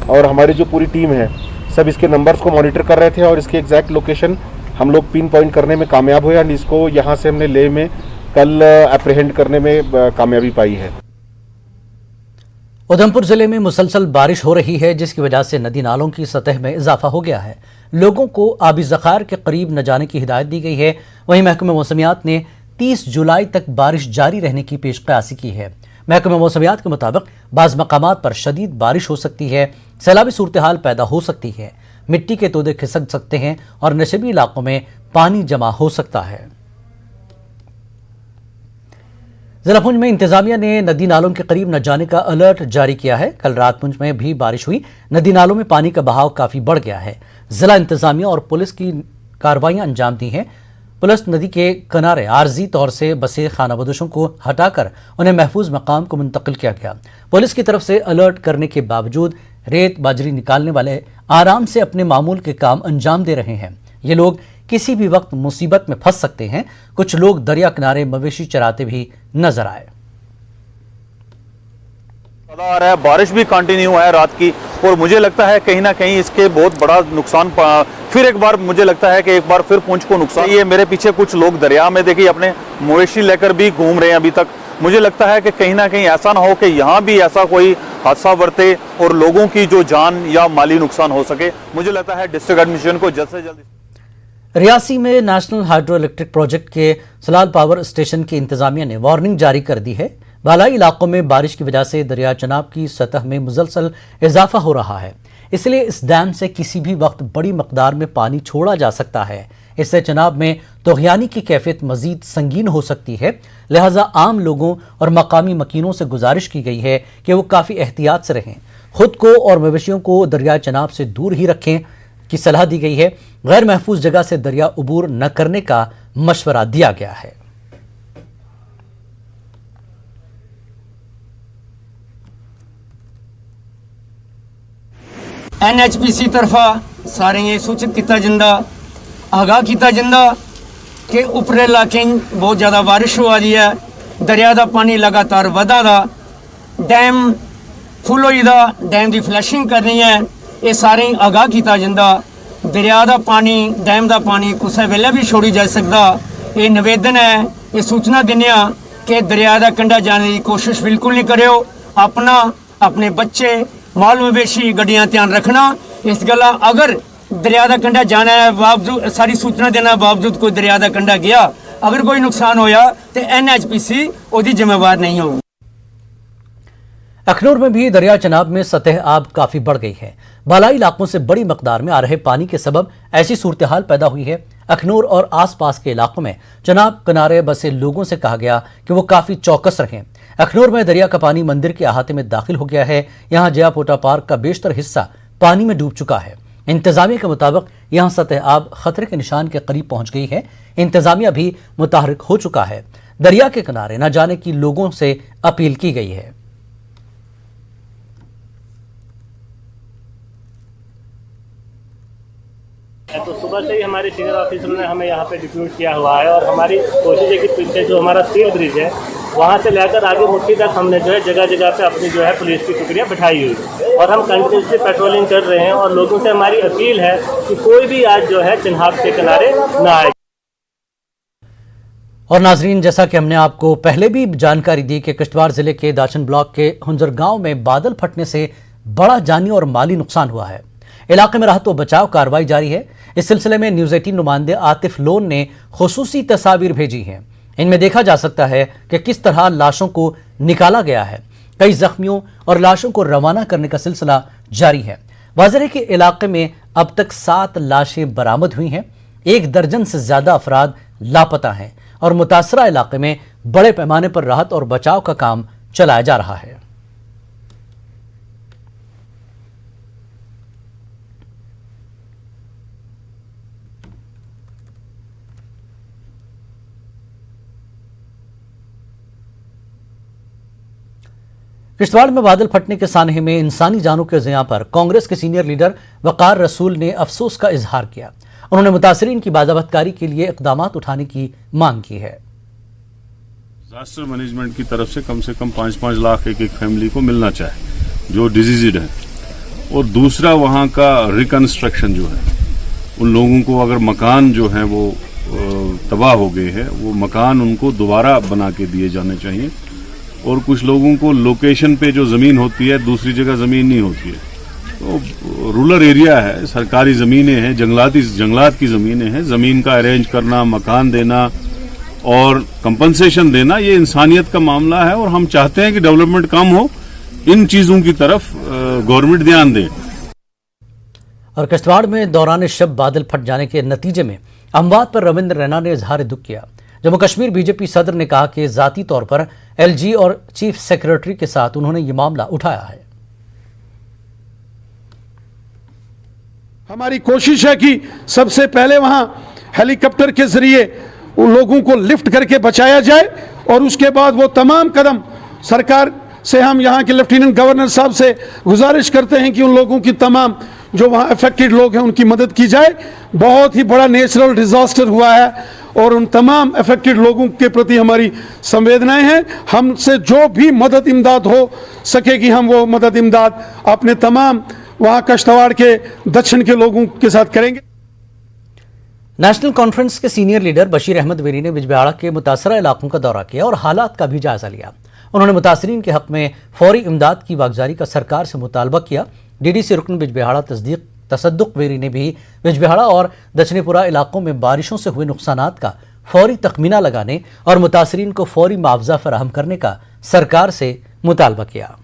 और हमारी जो पूरी टीम है सब इसके नंबर्स को मॉनिटर कर रहे थे और इसकी एग्जैक्ट लोकेशन हम लोग पिन पॉइंट करने में कामयाब हुए। एंड इसको यहाँ से हमने लेह में कल एप्रीहेंड करने में कामयाबी पाई है। उधमपुर जिले में मुसलसल बारिश हो रही है, जिसकी वजह से नदी नालों की सतह में इजाफा हो गया है। लोगों को आबी ज़खार के करीब न जाने की हिदायत दी गई है। वहीं महकमा मौसमियात ने 30 जुलाई तक बारिश जारी रहने की पेशकयासी की है। महकमा मौसमियात के मुताबिक बाज़ मकामात पर शदीद बारिश हो सकती है, सैलाबी सूरत हाल पैदा हो सकती है, मिट्टी के तोदे खिसक सकते हैं और नशेबी इलाकों में पानी जमा हो सकता है। जिला पुंछ में इंतजामिया ने नदी नालों के करीब न जाने का अलर्ट जारी किया है। कल रात पुंछ में भी बारिश हुई। नदी नालों में पानी का बहाव काफी बढ़ गया है। जिला इंतजामिया और पुलिस की कार्रवाइयां अंजाम दी हैं। पुलिस नदी के किनारे आर्जी तौर से बसे खानाबदोशों को हटाकर उन्हें महफूज मकाम को मुंतकिल किया गया। पुलिस की तरफ से अलर्ट करने के बावजूद रेत बाजरी निकालने वाले आराम से अपने मामूल के काम अंजाम दे रहे हैं। ये लोग किसी भी वक्त मुसीबत में फंस सकते हैं। कुछ लोग दरिया किनारे मवेशी चराते भी नजर आए। आ रहा है, बारिश भी कंटिन्यू है रात की और मुझे लगता है कहीं ना कहीं इसके बहुत बड़ा नुकसान फिर एक बार मुझे लगता है कि एक बार फिर पुंछ को नुकसान। ये मेरे पीछे कुछ लोग दरिया में देखिए अपने मवेशी लेकर भी घूम रहे हैं अभी तक। मुझे लगता है कि कहीं ना कहीं ऐसा ना हो कि यहाँ भी ऐसा कोई हादसा बरते और लोगों की जो जान या माली नुकसान हो सके। मुझे लगता है डिस्ट्रिक्ट एडमिनिस्ट्रेशन को जल्द से जल्द। रियासी में नेशनल हाइड्रो इलेक्ट्रिक प्रोजेक्ट के सलाल पावर स्टेशन की इंतजामिया ने वार्निंग जारी कर दी है। बालाई इलाकों में बारिश की वजह से दरिया चनाब की सतह में मुसलसल इजाफा हो रहा है, इसलिए इस डैम से किसी भी वक्त बड़ी मकदार में पानी छोड़ा जा सकता है। इससे चनाब में तोगयानी की कैफियत मजीद संगीन हो सकती है। लिहाजा आम लोगों और मकामी मकीनों से गुजारिश की गई है कि वो काफ़ी एहतियात से रहें, खुद को और मवेशियों को दरिया चनाब से दूर ही रखें की सलाह दी गई है। गैर महफूज जगह से दरिया उबूर न करने का मशवरा दिया गया है। NHPC तरफा सारे ये सूचित किया जाता, आगाह किया जाता कि उपरे इलाके बहुत ज़्यादा बारिश हो रही है, दरिया का पानी लगातार वधा दा, डैम फुल होई दा, डैम की फ्लैशिंग करनी है। ये सारे आगाह किया जाता। दरिया का पानी, डैम का पानी किसी वेले भी छोड़ी जा सकता। ये निवेदन है, ये सूचना देने कि दरिया का कंढा जाने की कोशिश बिल्कुल नहीं करो। अपना, अपने बच्चे, माल मवेशी, गड्डियां ध्यान रखना। इस गल्ला अगर दरिया का कंढा जाना है बावजूद सारी सूचना देने बावजूद कोई दरिया का कंढा गया, अगर कोई नुकसान होया तो NHPC उसकी जिम्मेवार नहीं होगी। अखनूर में भी दरिया चनाब में सतह आब काफी बढ़ गई है। बालाई इलाकों से बड़ी मकदार में आ रहे पानी के सबब ऐसी सूरत हाल पैदा हुई है। अखनूर और आसपास के इलाकों में चनाब किनारे बसे लोगों से कहा गया कि वो काफी चौकस रहें। अखनूर में दरिया का पानी मंदिर के अहाते में दाखिल हो गया है। यहाँ जयापोटा पार्क का बेशतर हिस्सा पानी में डूब चुका है। इंतजामिया के मुताबिक यहाँ सतह आब खतरे के निशान के करीब पहुंच गई है। इंतजामिया भी मुतहरिक हो चुका है। दरिया के किनारे न जाने की लोगों से अपील की गई है। तो सुबह से ही हमारे सीनियर ऑफिसर ने हमें यहाँ पे डिप्यूट किया हुआ है और हमारी कोशिश है कि पीछे जो हमारा सी ब्रिज है वहाँ से लेकर आगे मुट्ठी तक हमने जो है जगह जगह पे अपनी जो है पुलिस की टुकड़ियाँ बिठाई हुई है और हम कंटिन्यूसली पेट्रोलिंग कर रहे हैं और लोगों से हमारी अपील है कि कोई भी आज जो है चिन्हाप के किनारे ना आए। और नाजरीन, जैसा कि हमने आपको पहले भी जानकारी दी कि किश्तवाड़ जिले के दाचन ब्लॉक के हुंजर गांव में बादल फटने से बड़ा जानी और माली नुकसान हुआ है। इलाके में राहत व बचाव कार्रवाई जारी है। इस सिलसिले में न्यूज़ 18 नुमाइंदे आतिफ लोन ने खुसूसी तस्वीर भेजी हैं। इनमें देखा जा सकता है कि किस तरह लाशों को निकाला गया है। कई जख्मियों और लाशों को रवाना करने का सिलसिला जारी है। वाज़ेह है कि इलाके में अब तक 7 लाशें बरामद हुई हैं। 1 दर्जन से ज्यादा अफराद लापता हैं और मुतासरा इलाके में बड़े पैमाने पर राहत और बचाव का काम चलाया जा रहा है। किश्तवाड़ में बादल फटने के सानहे में इंसानी जानों के ज़िया पर कांग्रेस के सीनियर लीडर वकार रसूल ने अफसोस का इजहार किया। उन्होंने मुतासरीन की बाज़ाबतकारी के लिए इक़दाम उठाने की मांग की है। डिजास्टर मैनेजमेंट की तरफ से कम 5-5 लाख एक फैमिली को मिलना चाहिए जो डिजीज्ड है, और दूसरा वहाँ का रिकंस्ट्रक्शन जो है, उन लोगों को अगर मकान जो है वो तबाह हो गए हैं, वो मकान उनको दोबारा बना के दिए जाने चाहिए। और कुछ लोगों को लोकेशन पे जो ज़मीन होती है दूसरी जगह ज़मीन नहीं होती है, तो रूरल एरिया है, सरकारी ज़मीनें हैं, जंगलात की ज़मीनें हैं, ज़मीन का अरेंज करना, मकान देना और कंपनसेशन देना, ये इंसानियत का मामला है और हम चाहते हैं कि डेवलपमेंट कम हो, इन चीज़ों की तरफ गवर्नमेंट ध्यान दे। और किश्तवाड़ में दौरान शब बादल फट जाने के नतीजे में अमवात पर रविंद्र रैना ने इजहार दुख किया। जम्मू कश्मीर बीजेपी सदर ने कहा कि जाती तौर पर एलजी और चीफ सेक्रेटरी के साथ उन्होंने ये मामला उठाया है। हमारी कोशिश है कि सबसे पहले वहां हेलीकॉप्टर के जरिए उन लोगों को लिफ्ट करके बचाया जाए और उसके बाद वो तमाम कदम सरकार से हम यहाँ के लेफ्टिनेंट गवर्नर साहब से गुजारिश करते हैं कि उन लोगों की तमाम जो वहाँ अफेक्टेड लोग हैं उनकी मदद की जाए। बहुत ही बड़ा नेचुरल डिजास्टर हुआ है और उन तमाम अफेक्टेड लोगों के प्रति हमारी संवेदनाएं हैं। हमसे जो भी मदद इमदाद हो सकेगी हम वो मदद इमदाद अपने तमाम वहाँ किश्तवाड़ के दक्षिण के लोगों के साथ करेंगे। नेशनल कॉन्फ्रेंस के सीनियर लीडर बशीर अहमद वेरी ने बिजबिहाड़ा के मुतासरा इलाकों का दौरा किया और हालात का भी जायजा लिया। उन्होंने मुतासरीन के हक में फौरी इमदाद की वागजारी का सरकार से मुतालबा किया। डीडीसी रुकन बिजबिहाड़ा तसद्दुक वेरी ने भी बिजबिहाड़ा और दक्षिणपुरा इलाकों में बारिशों से हुए नुकसानात का फौरी तखमीना लगाने और मुतासरीन को फौरी मुआवजा फराहम करने का सरकार से मुतालबा किया।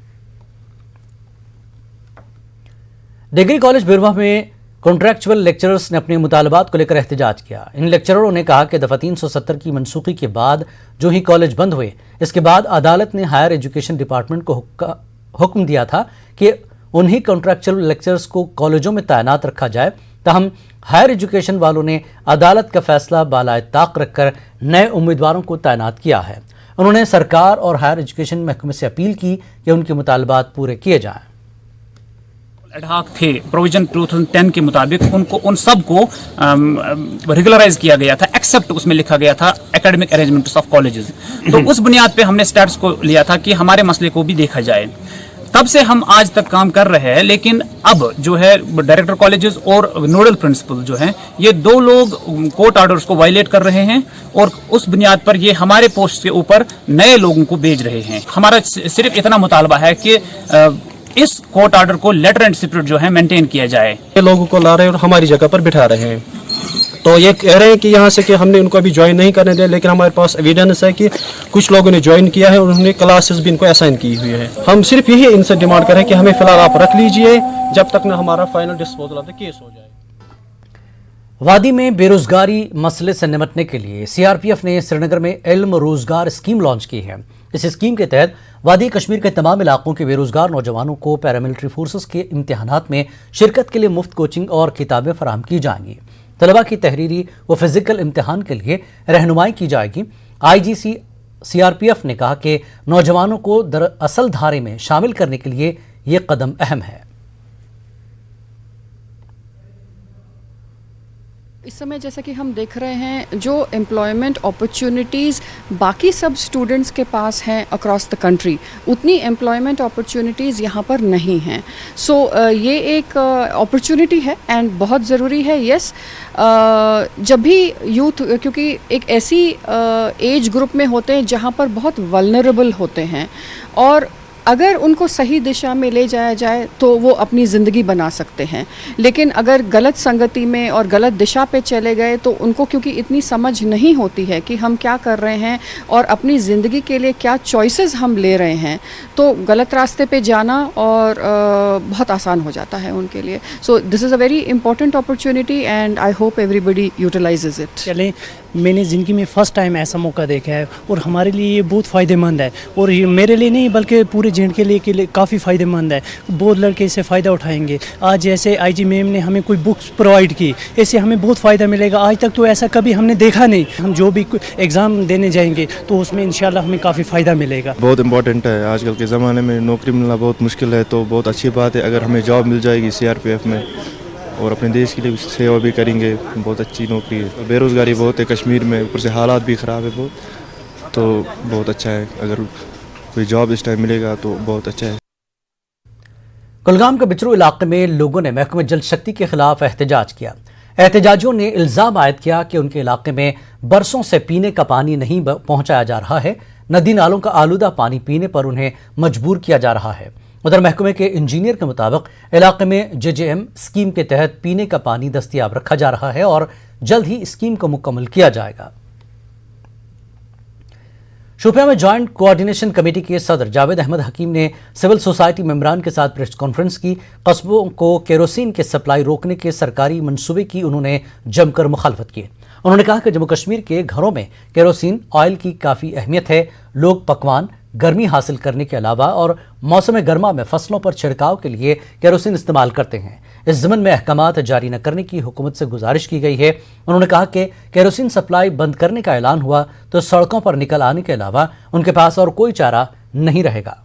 डिग्री कॉलेज बिरवा में कॉन्ट्रैक्चुअल लेक्चरर्स ने अपने मुतालबात को लेकर एहतजाज किया। इन लेक्चररों ने कहा कि दफ़ा 370 की मनसूखी के बाद जो ही कॉलेज बंद हुए, इसके बाद अदालत ने हायर एजुकेशन डिपार्टमेंट को हुक्म दिया था कि उन्हीं कॉन्ट्रैक्चुअल लेक्चरर्स को कॉलेजों में तैनात रखा जाए। ताहम हायर एजुकेशन वालों ने अदालत का फैसला बालाए ताक रखकर नए उम्मीदवारों को तैनात किया है। उन्होंने सरकार और हायर एजुकेशन महकमे से अपील की कि उनके मुतालबात पूरे किए जाएं। एडहॉक थे प्रोविजन 2010 के मुताबिक उनको उन सब को रेगुलराइज किया गया था, एक्सेप्ट उसमें लिखा गया था एकेडमिक अरेंजमेंट्स ऑफ कॉलेजेस। तो उस बुनियाद पे हमने स्टैट्स को लिया था कि हमारे मसले को भी देखा जाए। तब से हम आज तक काम कर रहे हैं, लेकिन अब जो है डायरेक्टर कॉलेजेस और नोडल प्रिंसिपल जो हैं, ये 2 लोग कोर्ट ऑर्डर्स को वायलेट कर रहे हैं और उस बुनियाद पर ये हमारे पोस्ट के ऊपर नए लोगों को भेज रहे हैं। हमारा सिर्फ इतना मुतालबा है कि इस कोर्ट ऑर्डर को लेटर एंड स्पिरिट जो है मेंटेन किया जाए। ये लोगों को ला रहे हैं और हमारी जगह पर बिठा रहे हैं। तो ये कह रहे हैं कि यहाँ से कि हमने उनको अभी ज्वाइन नहीं करने दिया, लेकिन हमारे पास एविडेंस है कि कुछ लोगों ने ज्वाइन किया है और उन्होंने क्लासेस भी इनको असाइन की हुई है। हम सिर्फ यही इनसे डिमांड करें कि हमें फिलहाल आप रख लीजिए जब तक ना हमारा final disposal of the case हो जाए। वादी में बेरोजगारी मसले से निपटने के लिए सीआरपीएफ ने श्रीनगर में इल्म रोजगार स्कीम लॉन्च की है। इस स्कीम के तहत वादी कश्मीर के तमाम इलाकों के बेरोजगार नौजवानों को पैरामिलिट्री फोर्सेस के इम्तिहानात में शिरकत के लिए मुफ्त कोचिंग और किताबें फराहम की जाएंगी। तलबा की तहरीरी व फिजिकल इम्तिहान के लिए रहनुमाई की जाएगी। आईजीसी सीआरपीएफ ने कहा कि नौजवानों को असल धारे में शामिल करने के लिए ये कदम अहम है। इस समय जैसा कि हम देख रहे हैं जो एम्प्लॉयमेंट अपॉर्चुनिटीज़ बाकी सब स्टूडेंट्स के पास हैं अक्रॉस द कंट्री, उतनी एम्प्लॉयमेंट अपॉर्चुनिटीज़ यहाँ पर नहीं हैं। सो ये एक अपॉर्चुनिटी है एंड बहुत ज़रूरी है। यस, जब भी यूथ, क्योंकि एक ऐसी एज ग्रुप में होते हैं जहाँ पर बहुत वल्नरेबल होते हैं, और अगर उनको सही दिशा में ले जाया जाए तो वो अपनी ज़िंदगी बना सकते हैं। लेकिन अगर गलत संगति में और गलत दिशा पे चले गए तो उनको, क्योंकि इतनी समझ नहीं होती है कि हम क्या कर रहे हैं और अपनी ज़िंदगी के लिए क्या चॉइसेस हम ले रहे हैं, तो गलत रास्ते पे जाना और बहुत आसान हो जाता है उनके लिए। So this is a very important opportunity and I hope everybody utilises it. चलें, मैंने ज़िंदगी में फ़र्स्ट टाइम ऐसा मौका देखा है और हमारे लिए ये बहुत फ़ायदेमंद है, और ये मेरे लिए नहीं बल्कि पूरे जेंड के लिए काफ़ी फ़ायदेमंद है। बहुत लड़के इससे फ़ायदा उठाएंगे। आज जैसे आईजी मैम ने हमें कोई बुक्स प्रोवाइड की, इससे हमें बहुत फ़ायदा मिलेगा। आज तक तो ऐसा कभी हमने देखा नहीं। हम जो भी एग्ज़ाम देने जाएंगे तो उसमें इंशाल्लाह हमें काफ़ी फ़ायदा मिलेगा। बहुत इंपॉर्टेंट है। आजकल के ज़माने में नौकरी मिलना बहुत मुश्किल है, तो बहुत अच्छी बात है अगर हमें जॉब मिल जाएगी CRPF में, और अपने देश के लिए सेवा भी करेंगे। बहुत अच्छी नौकरी है। बेरोज़गारी बहुत है कश्मीर में, ऊपर से हालात भी ख़राब है बहुत, तो बहुत अच्छा है। अगर कोई जॉब इस टाइम मिलेगा तो बहुत अच्छा है। कुलगाम के बिचरू इलाके में लोगों ने महकमे जल शक्ति के खिलाफ एहतजाज किया। एहतजाजियों ने इल्ज़ाम आयद किया कि उनके इलाके में बरसों से पीने का पानी नहीं पहुंचाया जा रहा है। नदी नालों का आलूदा पानी पीने पर उन्हें मजबूर किया जा रहा है। उधर महकमे के इंजीनियर के मुताबिक इलाके में JJM स्कीम के तहत पीने का पानी दस्तयाब रखा जा रहा है और जल्द ही स्कीम को मुकम्मल किया जाएगा। शोपियां में जॉइंट कोऑर्डिनेशन कमेटी के सदर जावेद अहमद हकीम ने सिविल सोसाइटी मेंबरान के साथ प्रेस कॉन्फ्रेंस की। कस्बों को केरोसिन के सप्लाई रोकने के सरकारी मंसूबे की उन्होंने जमकर मुखालफत की। उन्होंने कहा कि जम्मू कश्मीर के घरों में केरोसिन ऑयल की काफ़ी अहमियत है। लोग पकवान, गर्मी हासिल करने के अलावा और मौसम गर्मा में फसलों पर छिड़काव के लिए केरोसिन इस्तेमाल करते हैं। इस ज़मन में अहकामात जारी न करने की हुकूमत से गुजारिश की गई है। उन्होंने कहा कि केरोसिन सप्लाई बंद करने का ऐलान हुआ तो सड़कों पर निकल आने के अलावा उनके पास और कोई चारा नहीं रहेगा।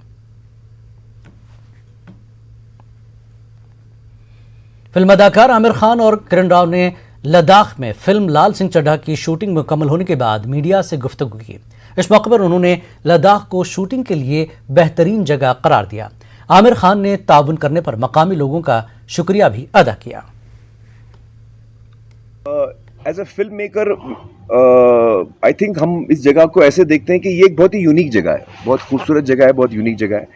फिल्म अदाकार आमिर खान और किरण राव ने लद्दाख में फिल्म लाल सिंह चड्ढा की शूटिंग मुकम्मल होने के बाद मीडिया से गुफ्तगू की। इस मौके पर उन्होंने लद्दाख को शूटिंग के लिए बेहतरीन जगह करार दिया। आमिर खान ने ताउन करने पर मकामी लोगों का शुक्रिया भी अदा किया। As a film maker I think हम इस जगह को ऐसे देखते हैं कि ये एक बहुत ही यूनिक जगह है, बहुत खूबसूरत जगह है, बहुत यूनिक जगह है।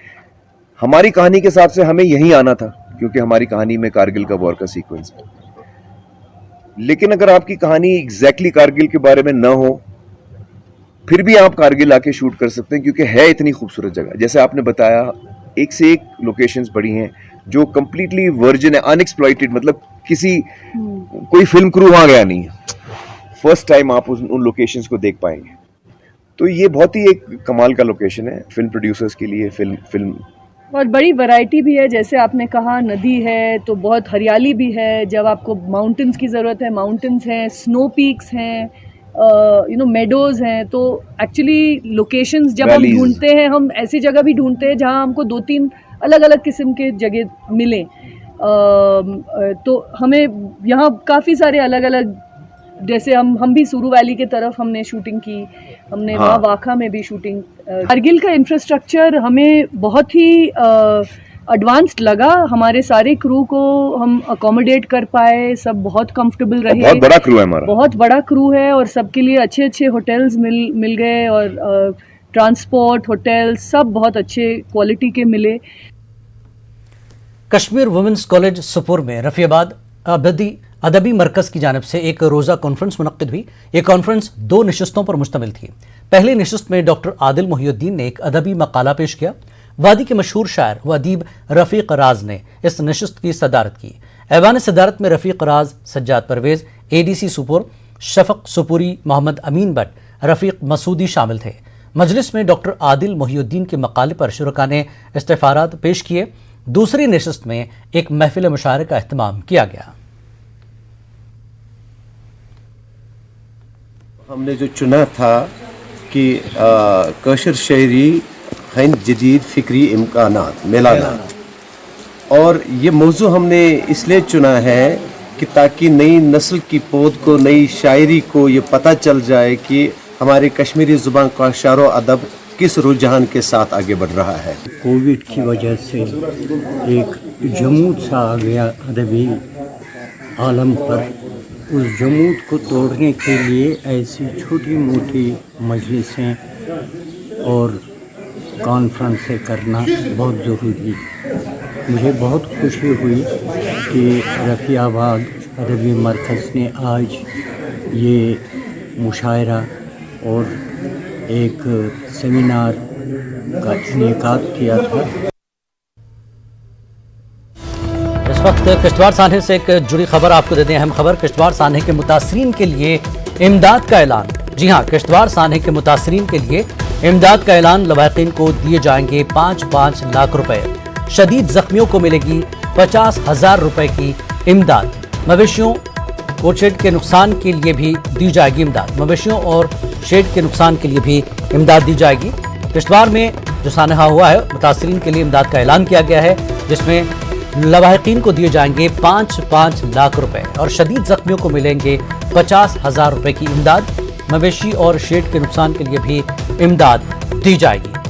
हमारी कहानी के हिसाब से हमें यहीं आना था क्योंकि हमारी कहानी में कारगिल का वॉर का सीक्वेंस है। लेकिन अगर आपकी कहानी एग्जैक्टली कारगिल के बारे में न हो फिर भी आप कारगिल आके शूट कर सकते हैं क्योंकि है इतनी खूबसूरत जगह। जैसे आपने बताया एक से एक लोकेशंस बड़ी हैं जो कंप्लीटली वर्जिन है, अनएक्सप्लॉइटेड, मतलब कोई फिल्म क्रू वहां गया नहीं है। फर्स्ट टाइम आप उन लोकेशंस को देख पाएंगे। तो ये बहुत ही एक कमाल का लोकेशन है फिल्म प्रोड्यूसर्स के लिए। फिल्म और बड़ी वैरायटी भी है। जैसे आपने कहा नदी है तो बहुत हरियाली भी है। जब आपको माउंटेन्स की ज़रूरत है, माउंटेन्स हैं, स्नो पीक्स हैं, मेडोज़ हैं। तो एक्चुअली लोकेशंस जब हम ढूंढते हैं, हम ऐसी जगह भी ढूंढते हैं जहां हमको 2-3 अलग अलग किस्म के जगह मिलें। तो हमें यहाँ काफ़ी सारे अलग अलग, जैसे हम भी सुरू वैली के तरफ हमने शूटिंग की, हमने वहाँ वाखा में भी शूटिंग। कारगिल का इंफ्रास्ट्रक्चर हमें बहुत ही एडवांस्ड लगा। हमारे सारे क्रू को हम अकोमोडेट कर पाए, सब बहुत कंफर्टेबल रहे। बहुत बड़ा क्रू है हमारा, बहुत बड़ा क्रू है और सबके लिए अच्छे अच्छे होटल्स मिल गए और ट्रांसपोर्ट, होटल सब बहुत अच्छे क्वालिटी के मिले। कश्मीर वुमेंस कॉलेज सुपुर में रफीआबाद अदबी मरकज़ की जानिब से एक रोज़ा कॉन्फ्रेंस मुनक्किद हुई। ये कॉन्फ्रेंस 2 नशिस्तों पर मुश्तमिल थी। पहली नशिस्त में डॉक्टर आदिल मोहिउद्दीन ने एक अदबी मकाला पेश किया। वादी के मशहूर शायर व अदीब रफ़ीक राज ने इस नशिस्त की सदारत की। ऐवान सदारत में रफ़ीक राज, सज्जाद परवेज़, ADC सुपुर, शफ़क़ सुपुरी, मोहम्मद अमीन भट्ट, रफ़ीक मसूदी शामिल थे। मजलिस में डॉक्टर आदिल मोहिउद्दीन के मकाले पर शुरका ने इस्तिफ़ारात पेश किए। दूसरी नशिस्त में एक महफिल मुशायरे का अहतमाम किया गया। हमने जो चुना था कि कशर शायरी हैं जदीद फ़िक्री इम्कानात मिलाना, और ये मौजू हमने इसलिए चुना है कि ताकि नई नस्ल की पौध को, नई शायरी को ये पता चल जाए कि हमारी कश्मीरी ज़ुबान का शायरो अदब किस रुझान के साथ आगे बढ़ रहा है। कोविड की वजह से एक जमूद सा आ गया अदबी आलम पर। उस जमूद को तोड़ने के लिए ऐसी छोटी मोटी मजलिसें और कॉन्फ्रेंसें करना बहुत ज़रूरी। मुझे बहुत खुशी हुई कि रफ़ियाबाद अदबी मरकज़ ने आज ये मुशायरा और एक सेमिनार का इनेकाद किया था। इस वक्त किश्तवाड़ सान्हे से एक जुड़ी खबर आपको देते हैं। अहम खबर, किश्तवाड़ सान्हे के मुतासरीन के लिए इमदाद का ऐलान। जी हां, किश्तवाड़ सान्हे के मुतासरीन के लिए इमदाद का ऐलान। लवाहिकीन को दिए जाएंगे 5-5 लाख रुपए। शदीद जख्मियों को मिलेगी 50,000 रुपए की इमदाद। मवेशियों और शेड के नुकसान के लिए भी दी जाएगी इमदाद। मवेशियों और शेड के नुकसान के लिए भी इमदाद दी जाएगी। किश्तवाड़ में जो सानहा हुआ है, मुतासरीन के लिए इमदाद का ऐलान किया गया है, जिसमें लवाहिकीन को दिए जाएंगे 5-5 लाख रुपए और शदीद जख्मियों को मिलेंगे 50,000 रुपए की इमदाद। मवेशी और शेड के नुकसान के लिए भी इमदाद दी जाएगी।